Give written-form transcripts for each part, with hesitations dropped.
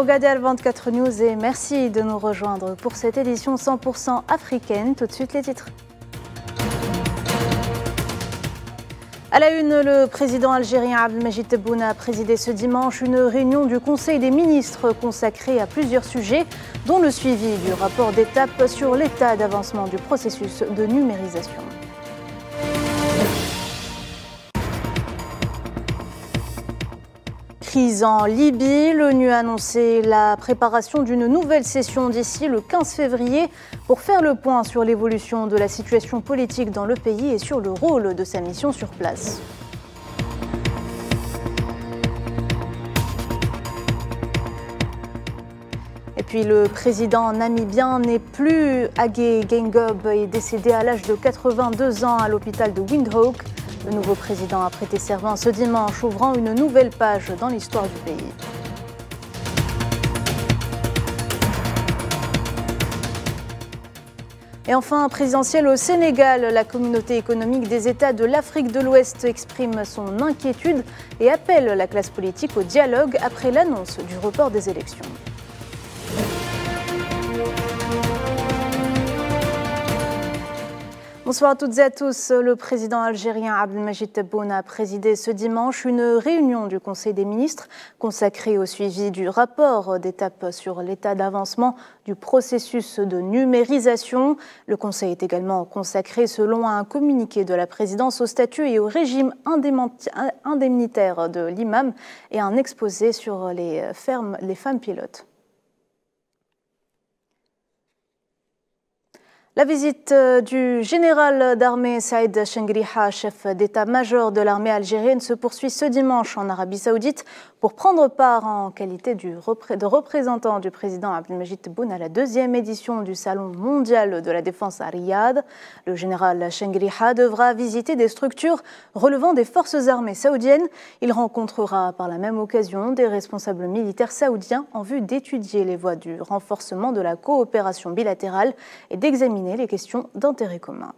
regardez Al24 News et merci de nous rejoindre pour cette édition 100% africaine. Tout de suite les titres. À la une, le président algérien Abdelmadjid Tebboune a présidé ce dimanche une réunion du Conseil des ministres consacrée à plusieurs sujets, dont le suivi du rapport d'étape sur l'état d'avancement du processus de numérisation. Crise en Libye, l'ONU a annoncé la préparation d'une nouvelle session d'ici le 15 février pour faire le point sur l'évolution de la situation politique dans le pays et sur le rôle de sa mission sur place. Et puis le président namibien n'est plus. Hage Geingob est décédé à l'âge de 82 ans à l'hôpital de Windhoek. Le nouveau président a prêté serment ce dimanche, ouvrant une nouvelle page dans l'histoire du pays. Et enfin, présidentielle au Sénégal, la communauté économique des États de l'Afrique de l'Ouest exprime son inquiétude et appelle la classe politique au dialogue après l'annonce du report des élections. Bonsoir à toutes et à tous. Le président algérien Abdelmadjid Tebboune a présidé ce dimanche une réunion du Conseil des ministres consacrée au suivi du rapport d'étape sur l'état d'avancement du processus de numérisation. Le Conseil est également consacré, selon un communiqué de la présidence, au statut et au régime indemnitaire de l'imam et un exposé sur les femmes pilotes. La visite du général d'armée Saïd Chengriha, chef d'état-major de l'armée algérienne, se poursuit ce dimanche en Arabie Saoudite pour prendre part en qualité de représentant du président Abdelmadjid Tebboune à la 2e édition du Salon mondial de la défense à Riyad. Le général Chengriha devra visiter des structures relevant des forces armées saoudiennes. Il rencontrera par la même occasion des responsables militaires saoudiens en vue d'étudier les voies du renforcement de la coopération bilatérale et d'examiner les questions d'intérêt commun.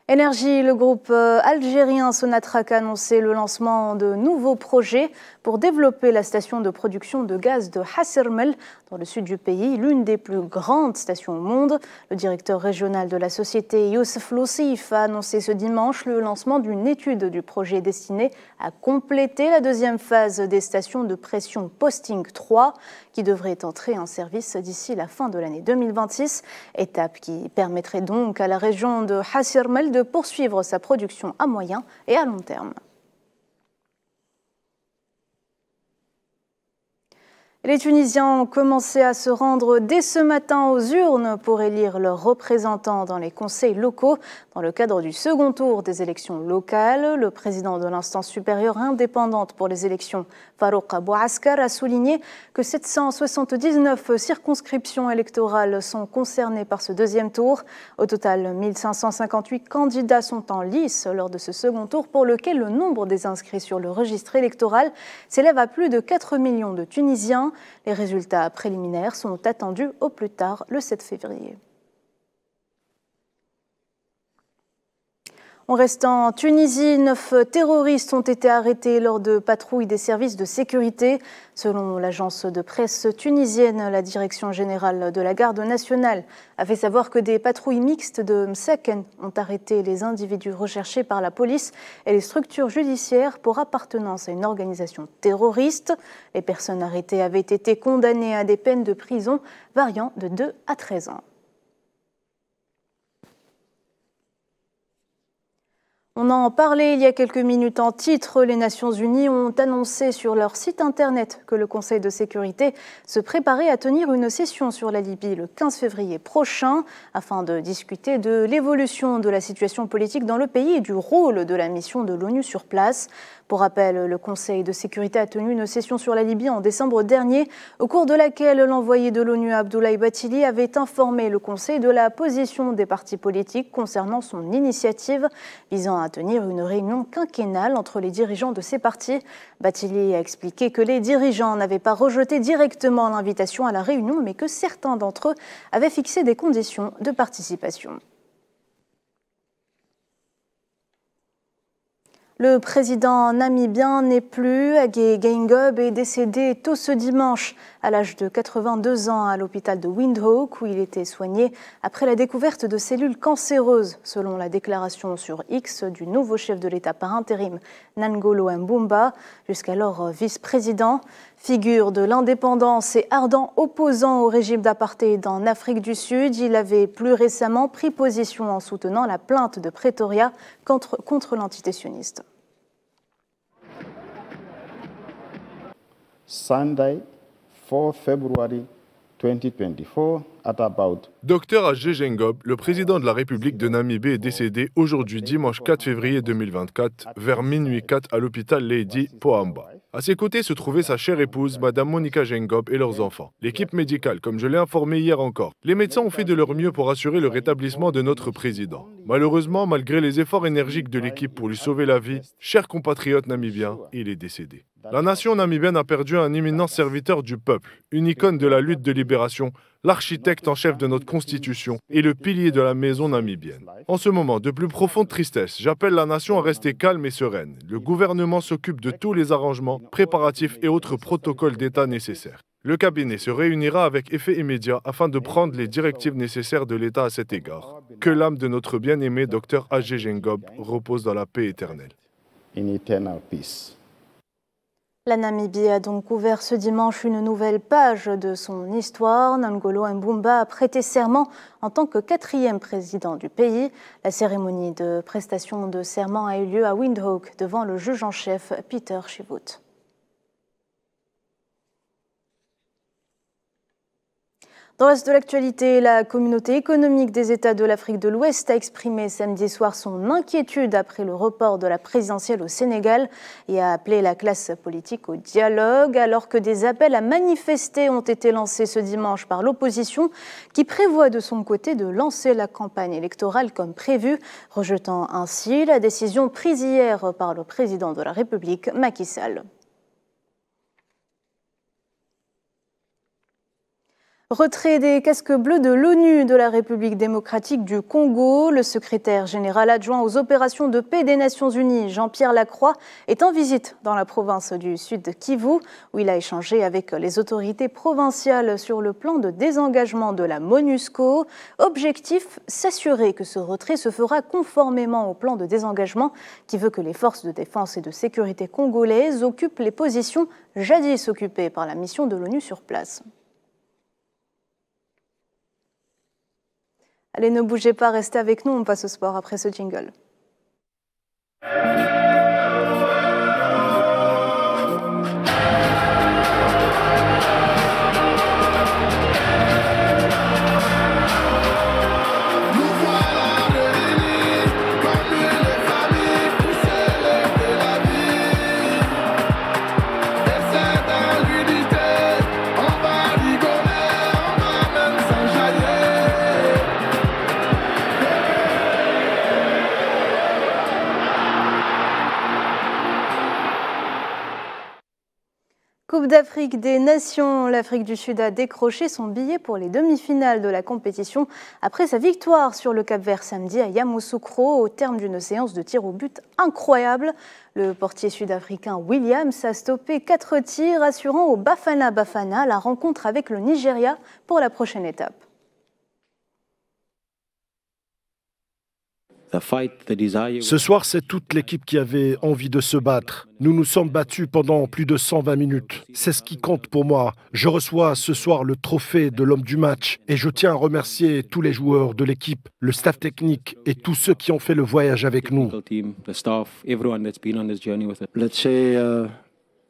Énergie, le groupe algérien Sonatrach a annoncé le lancement de nouveaux projets pour développer la station de production de gaz de Hassermel dans le sud du pays, l'une des plus grandes stations au monde. Le directeur régional de la société, Youssef Loussif, a annoncé ce dimanche le lancement d'une étude du projet destinée à compléter la 2e phase des stations de pression Posting 3 qui devrait entrer en service d'ici la fin de l'année 2026, étape qui permettrait donc à la région de Hassermel de poursuivre sa production à moyen et à long terme. Les Tunisiens ont commencé à se rendre dès ce matin aux urnes pour élire leurs représentants dans les conseils locaux. Dans le cadre du second tour des élections locales, le président de l'instance supérieure indépendante pour les élections, Farouk Bouaskar, a souligné que 779 circonscriptions électorales sont concernées par ce 2e tour. Au total, 1558 candidats sont en lice lors de ce second tour pour lequel le nombre des inscrits sur le registre électoral s'élève à plus de 4 millions de Tunisiens. Les résultats préliminaires sont attendus au plus tard le 7 février. On reste en Tunisie, 9 terroristes ont été arrêtés lors de patrouilles des services de sécurité. Selon l'agence de presse tunisienne, la direction générale de la garde nationale a fait savoir que des patrouilles mixtes de Msaken ont arrêté les individus recherchés par la police et les structures judiciaires pour appartenance à une organisation terroriste. Les personnes arrêtées avaient été condamnées à des peines de prison variant de 2 à 13 ans. On en parlait il y a quelques minutes en titre. Les Nations Unies ont annoncé sur leur site internet que le Conseil de sécurité se préparait à tenir une session sur la Libye le 15 février prochain afin de discuter de l'évolution de la situation politique dans le pays et du rôle de la mission de l'ONU sur place. Pour rappel, le Conseil de sécurité a tenu une session sur la Libye en décembre dernier, au cours de laquelle l'envoyé de l'ONU Abdoulaye Bathily avait informé le Conseil de la position des partis politiques concernant son initiative visant à tenir une réunion quinquennale entre les dirigeants de ces partis. Bathily a expliqué que les dirigeants n'avaient pas rejeté directement l'invitation à la réunion, mais que certains d'entre eux avaient fixé des conditions de participation. Le président namibien n'est plus. Hage Geingob est décédé tôt ce dimanche à l'âge de 82 ans à l'hôpital de Windhoek où il était soigné après la découverte de cellules cancéreuses, selon la déclaration sur X du nouveau chef de l'État par intérim, Nangolo Mbumba, jusqu'alors vice-président. Figure de l'indépendance et ardent opposant au régime d'apartheid en Afrique du Sud, il avait plus récemment pris position en soutenant la plainte de Pretoria contre l'entité sioniste. Sunday, 4 February 2024, at about... Dr Hage Geingob, le président de la République de Namibie, est décédé aujourd'hui dimanche 4 février 2024 vers minuit 4 à l'hôpital Lady Pohamba. À ses côtés se trouvait sa chère épouse, Madame Monica Geingob, et leurs enfants. L'équipe médicale, comme je l'ai informé hier encore. Les médecins ont fait de leur mieux pour assurer le rétablissement de notre président. Malheureusement, malgré les efforts énergiques de l'équipe pour lui sauver la vie, cher compatriote namibien, il est décédé. La nation namibienne a perdu un éminent serviteur du peuple, une icône de la lutte de libération, l'architecte en chef de notre constitution et le pilier de la maison namibienne. En ce moment de plus profonde tristesse, j'appelle la nation à rester calme et sereine. Le gouvernement s'occupe de tous les arrangements, préparatifs et autres protocoles d'État nécessaires. Le cabinet se réunira avec effet immédiat afin de prendre les directives nécessaires de l'État à cet égard. Que l'âme de notre bien-aimé Dr Hage Geingob repose dans la paix éternelle. In eternal peace. La Namibie a donc ouvert ce dimanche une nouvelle page de son histoire. Nangolo Mbumba a prêté serment en tant que 4e président du pays. La cérémonie de prestation de serment a eu lieu à Windhoek devant le juge en chef Peter Chivut. Dans le reste de l'actualité, la communauté économique des États de l'Afrique de l'Ouest a exprimé samedi soir son inquiétude après le report de la présidentielle au Sénégal et a appelé la classe politique au dialogue, alors que des appels à manifester ont été lancés ce dimanche par l'opposition qui prévoit de son côté de lancer la campagne électorale comme prévu, rejetant ainsi la décision prise hier par le président de la République, Macky Sall. Retrait des casques bleus de l'ONU de la République démocratique du Congo. Le secrétaire général adjoint aux opérations de paix des Nations Unies, Jean-Pierre Lacroix, est en visite dans la province du Sud Kivu, où il a échangé avec les autorités provinciales sur le plan de désengagement de la MONUSCO. Objectif, s'assurer que ce retrait se fera conformément au plan de désengagement qui veut que les forces de défense et de sécurité congolaises occupent les positions jadis occupées par la mission de l'ONU sur place. Allez, ne bougez pas, restez avec nous, on passe au sport après ce jingle. Coupe d'Afrique des Nations, l'Afrique du Sud a décroché son billet pour les demi-finales de la compétition après sa victoire sur le Cap-Vert samedi à Yamoussoukro au terme d'une séance de tir au but incroyable. Le portier sud-africain Williams a stoppé 4 tirs, assurant au Bafana Bafana la rencontre avec le Nigeria pour la prochaine étape. Ce soir, c'est toute l'équipe qui avait envie de se battre. Nous nous sommes battus pendant plus de 120 minutes. C'est ce qui compte pour moi. Je reçois ce soir le trophée de l'homme du match et je tiens à remercier tous les joueurs de l'équipe, le staff technique et tous ceux qui ont fait le voyage avec nous. Let's say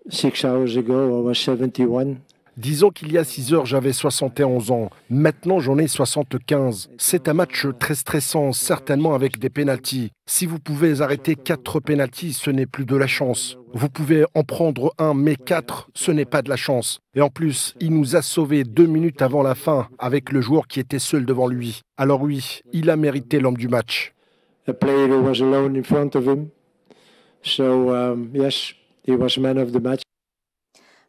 6 hours ago, I was 71. Disons qu'il y a 6 heures, j'avais 71 ans. Maintenant, j'en ai 75. C'est un match très stressant, certainement avec des pénaltys. Si vous pouvez arrêter 4 pénaltys, ce n'est plus de la chance. Vous pouvez en prendre un, mais 4, ce n'est pas de la chance. Et en plus, il nous a sauvés 2 minutes avant la fin avec le joueur qui était seul devant lui. Alors oui, il a mérité l'homme du match. A player who was alone in front of him. So, yes, he was man of the match.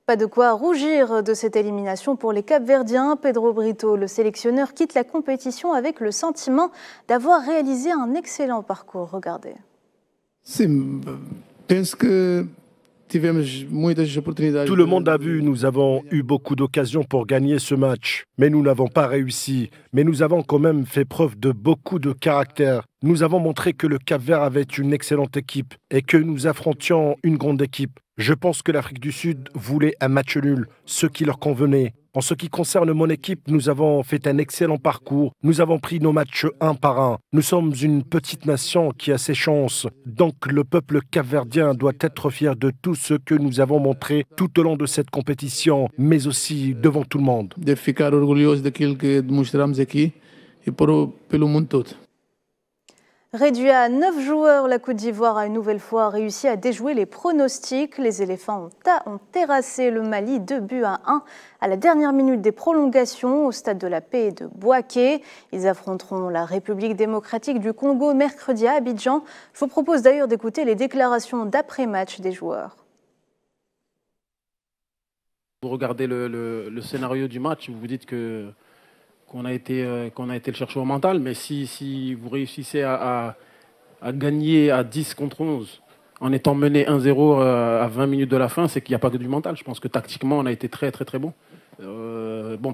Pas de quoi rougir de cette élimination pour les Cap-Verdiens. Pedro Brito, le sélectionneur, quitte la compétition avec le sentiment d'avoir réalisé un excellent parcours. Regardez. penso que tout le monde a vu, nous avons eu beaucoup d'occasions pour gagner ce match, mais nous n'avons pas réussi. Mais nous avons quand même fait preuve de beaucoup de caractère. Nous avons montré que le Cap-Vert avait une excellente équipe et que nous affrontions une grande équipe. Je pense que l'Afrique du Sud voulait un match nul, ce qui leur convenait. En ce qui concerne mon équipe, nous avons fait un excellent parcours. Nous avons pris nos matchs un par un. Nous sommes une petite nation qui a ses chances. Donc le peuple capverdien doit être fier de tout ce que nous avons montré tout au long de cette compétition, mais aussi devant tout le monde. De ficar orgulhoso daquilo que demonstramos aqui e pelo mundo todo. Réduit à 9 joueurs, la Côte d'Ivoire a une nouvelle fois réussi à déjouer les pronostics. Les éléphants ont terrassé le Mali 2-1 à la dernière minute des prolongations au stade de la Paix de Bouaké. Ils affronteront la République démocratique du Congo mercredi à Abidjan. Je vous propose d'ailleurs d'écouter les déclarations d'après-match des joueurs. Vous regardez le scénario du match, vous vous dites qu'on a été le chercher au mental, mais si vous réussissez à gagner à 10 contre 11 en étant mené 1-0 à 20 minutes de la fin, c'est qu'il n'y a pas que du mental. Je pense que tactiquement, on a été très très très bon.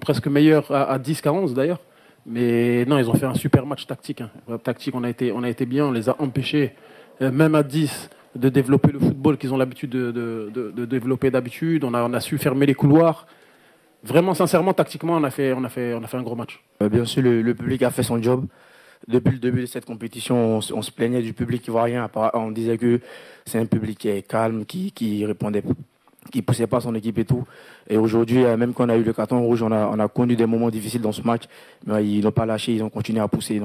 Presque meilleur à 10 qu'à 11 d'ailleurs. Mais non, ils ont fait un super match tactique. Tactique, on a été bien, on les a empêchés, même à 10, de développer le football qu'ils ont l'habitude de développer d'habitude. On a su fermer les couloirs. Vraiment, sincèrement, tactiquement, on a fait un gros match. Bien sûr, le public a fait son job. Depuis le début de cette compétition, on se plaignait du public ivoirien. On disait que c'est un public qui est calme, qui répondait, qui poussait pas son équipe et tout. Et aujourd'hui, même quand on a eu le carton rouge, on a connu des moments difficiles dans ce match. Mais ils n'ont pas lâché, ils ont continué à pousser,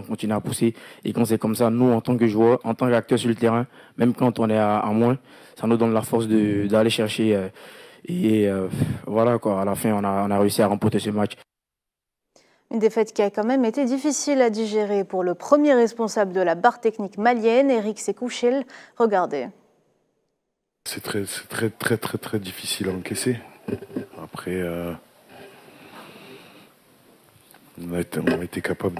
Et quand c'est comme ça, nous, en tant que joueurs, en tant qu'acteurs sur le terrain, même quand on est à moins, ça nous donne la force d'aller chercher. Voilà quoi, à la fin, on a réussi à remporter ce match. Une défaite qui a quand même été difficile à digérer pour le premier responsable de la barre technique malienne, Eric Sekouchel. Regardez. C'est très difficile à encaisser. Après, on a été capable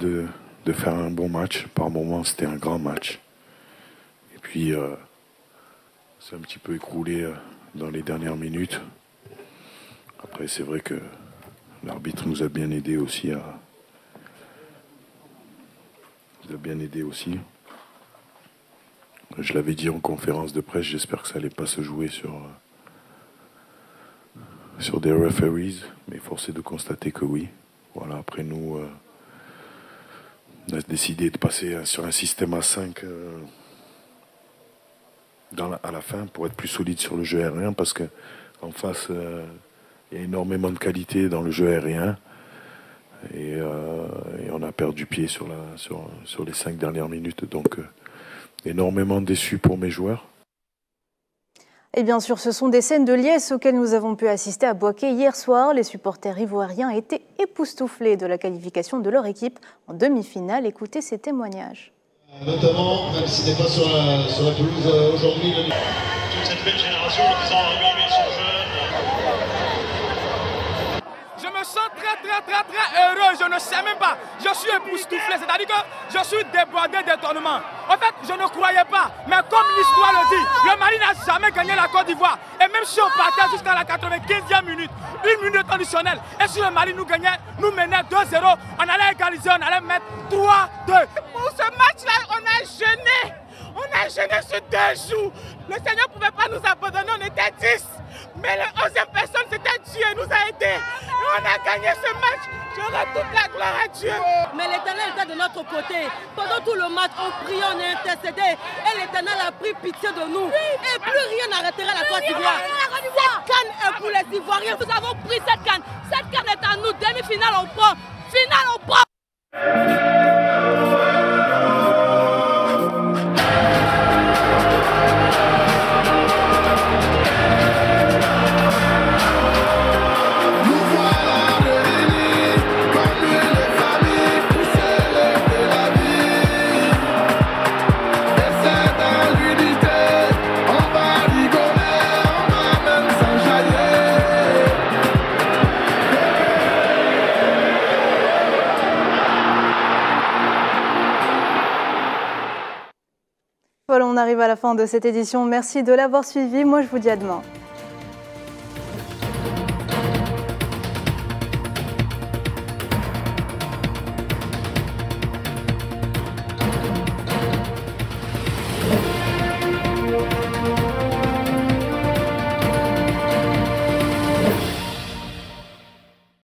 de faire un bon match. Par moments, c'était un grand match. Et puis, c'est un petit peu écroulé dans les dernières minutes. Après, c'est vrai que l'arbitre nous a bien aidé aussi Je l'avais dit en conférence de presse, j'espère que ça n'allait pas se jouer sur des referees, mais force est de constater que oui. Voilà, après nous, on a décidé de passer sur un système à 5 à la fin pour être plus solide sur le jeu aérien, parce qu'en face, il y a énormément de qualité dans le jeu aérien. Et on a perdu pied sur les 5 dernières minutes. Donc, énormément déçu pour mes joueurs. Et bien sûr, ce sont des scènes de liesse auxquelles nous avons pu assister à Bouaké hier soir. Les supporters ivoiriens étaient époustouflés de la qualification de leur équipe en demi-finale. Écoutez ces témoignages. Notamment, même s'il n'est pas sur la pelouse aujourd'hui. Toute cette belle génération en disant oui, mais ils sont jeunes. Je me sens très heureux, je ne sais même pas. Je suis époustouflé, c'est-à-dire que je suis débordé d'étonnement. En fait, je ne croyais pas, mais comme l'histoire le dit, le Mali n'a jamais gagné la Côte d'Ivoire. Et même si on partait jusqu'à la 95e minute, une minute additionnelle, et si le Mali nous menait 2-0, on allait égaliser, on allait mettre 3-2. Pour ce match-là, on a gêné. On a gêné sur 2 jours. Le Seigneur ne pouvait pas nous abandonner, on était 10. Mais la 11e personne, c'était Dieu, nous a aidés. Et on a gagné ce match. Je rends toute la gloire à Dieu. Mais l'Éternel était de notre côté. Pendant tout le match, on priait, on a intercédé. Et l'Éternel a pris pitié de nous. Et plus rien n'arrêtera la Côte d'Ivoire. Cette canne est pour les Ivoiriens. Nous avons pris cette canne. Cette canne est à nous. Demi-finale, on prend. Finale, on prend. on arrive à la fin de cette édition. Merci de l'avoir suivi. Moi, je vous dis à demain.